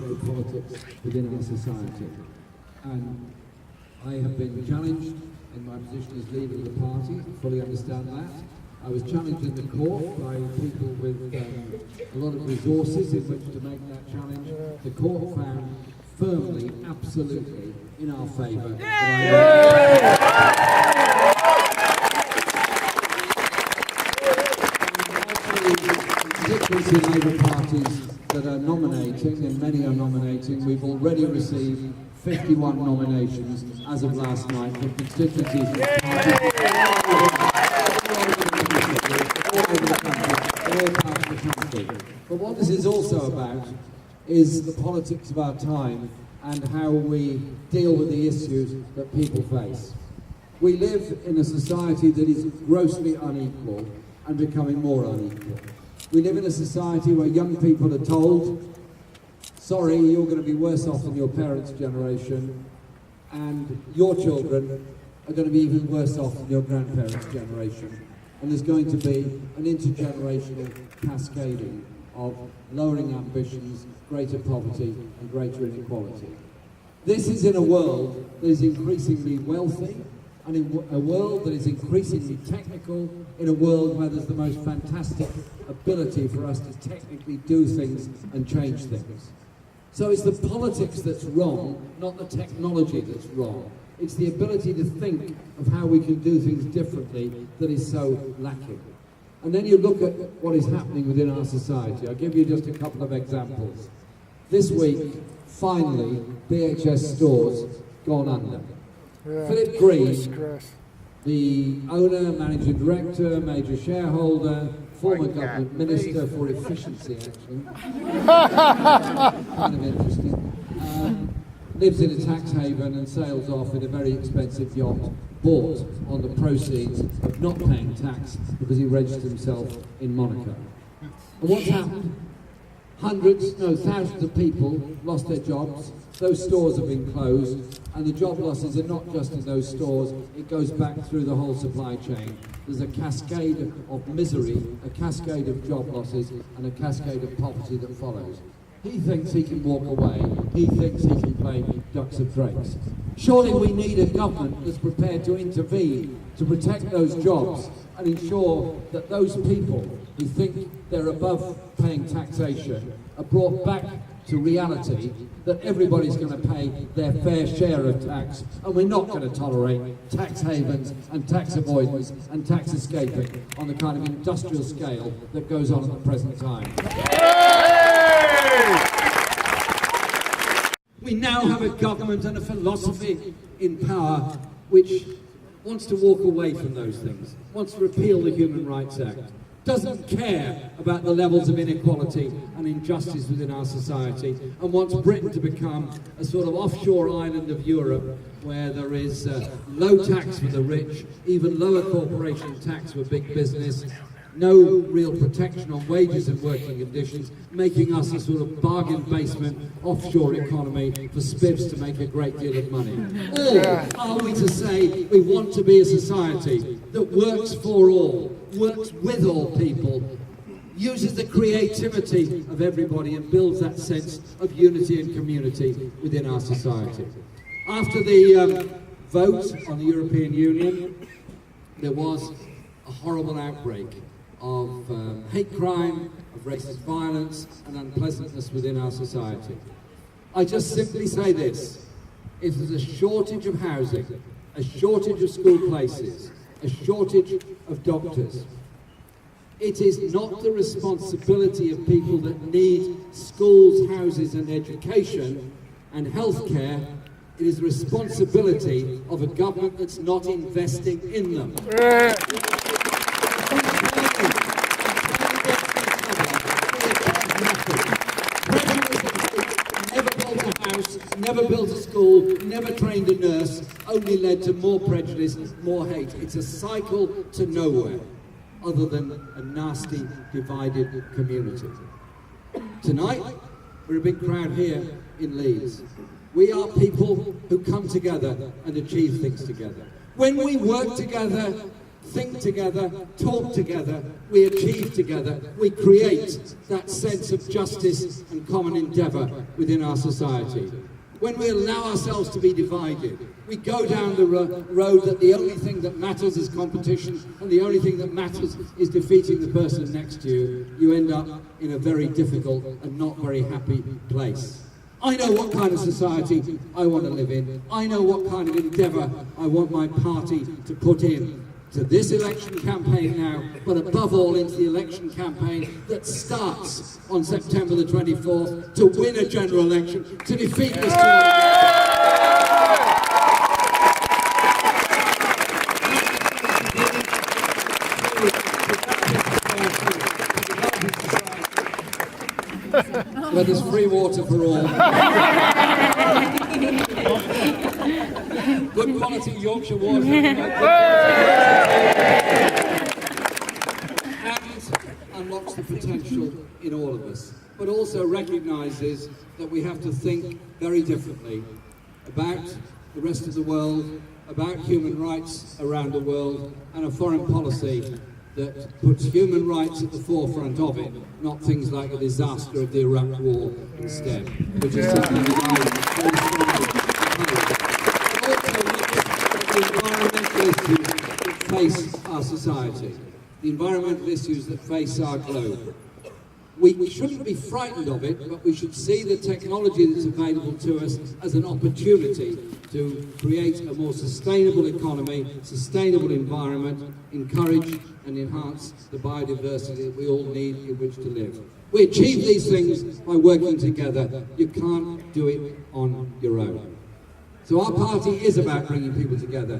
the politics within our society. And I have been challenged in my position as leader of the party, fully understand that. I was challenged in the court by people with a lot of resources in which to make that challenge. The court found firmly, absolutely, in our favour. Particularly in Labour parties that are nominating, and many are nominating, we've already received 51 nominations as of last night from constituencies all over the country, all parts of the country. But what this is also about is the politics of our time and how we deal with the issues that people face. We live in a society that is grossly unequal and becoming more unequal. We live in a society where young people are told, sorry, you're going to be worse off than your parents' generation, and your children are going to be even worse off than your grandparents' generation. And there's going to be an intergenerational cascading of lowering ambitions, greater poverty, and greater inequality. This is in a world that is increasingly wealthy, and in a world that is increasingly technical, in a world where there's the most fantastic ability for us to technically do things and change things. So it's the politics that's wrong, not the technology that's wrong. It's the ability to think of how we can do things differently that is so lacking. And then you look at what is happening within our society. I'll give you just a couple of examples. This week, finally, BHS stores gone under. Yeah. Philip Green, the owner, managing director, major shareholder, former government minister for efficiency, actually, kind of interesting, lives in a tax haven and sails off in a very expensive yacht bought on the proceeds of not paying tax because he registered himself in Monaco. And what's happened? Hundreds, no, thousands of people lost their jobs. Those stores have been closed, and the job losses are not just in those stores, it goes back through the whole supply chain. There's a cascade of misery, a cascade of job losses, and a cascade of poverty that follows. He thinks he can walk away, he thinks he can play ducks and drakes. Surely we need a government that's prepared to intervene, to protect those jobs, and ensure that those people who think they're above paying taxation are brought back to reality, that everybody's going to pay their fair share of tax, and we're not going to tolerate tax havens and tax avoidance and tax escaping on the kind of industrial scale that goes on at the present time. We now have a government and a philosophy in power which wants to walk away from those things, wants to repeal the Human Rights Act, doesn't care about the levels of inequality and injustice within our society, and wants Britain to become a sort of offshore island of Europe where there is low tax for the rich, even lower corporation tax for big business, no real protection on wages and working conditions, making us a sort of bargain basement offshore economy for spivs to make a great deal of money. Or are we to say we want to be a society that works for all, works with all people, uses the creativity of everybody and builds that sense of unity and community within our society? After the vote on the European Union, there was a horrible outbreak of hate crime, of racist violence and unpleasantness within our society. I just simply say this: if there's a shortage of housing, a shortage of school places, a shortage of doctors, it is not the responsibility of people that need schools, houses and education and healthcare. It is the responsibility of a government that's not investing in them. Never built a house, never built a school, never trained a nurse, only led to more prejudice, more hate. It's a cycle to nowhere, other than a nasty, divided community. Tonight, we're a big crowd here in Leeds. We are people who come together and achieve things together. When we work together, think together, talk together, we achieve together, we create that sense of justice and common endeavour within our society. When we allow ourselves to be divided, we go down the road that the only thing that matters is competition and the only thing that matters is defeating the person next to you, you end up in a very difficult and not very happy place. I know what kind of society I want to live in. I know what kind of endeavour I want my party to put in to this election campaign now, but above all into the election campaign that starts on September the 24th to win a general election, to defeat Mr. where there's free water for all. Good quality Yorkshire water. And unlocks the potential in all of us, but also recognises that we have to think very differently about the rest of the world, about human rights around the world, and a foreign policy that puts human rights at the forefront of it, not things like the disaster of the Iraq War instead, which is something that I very strongly oppose. Also looks at the environmental issues that face our society, the environmental issues that face our globe. We shouldn't be frightened of it, but we should see the technology that's available to us as an opportunity to create a more sustainable economy, sustainable environment, encourage and enhance the biodiversity that we all need in which to live. We achieve these things by working together. You can't do it on your own. So our party is about bringing people together.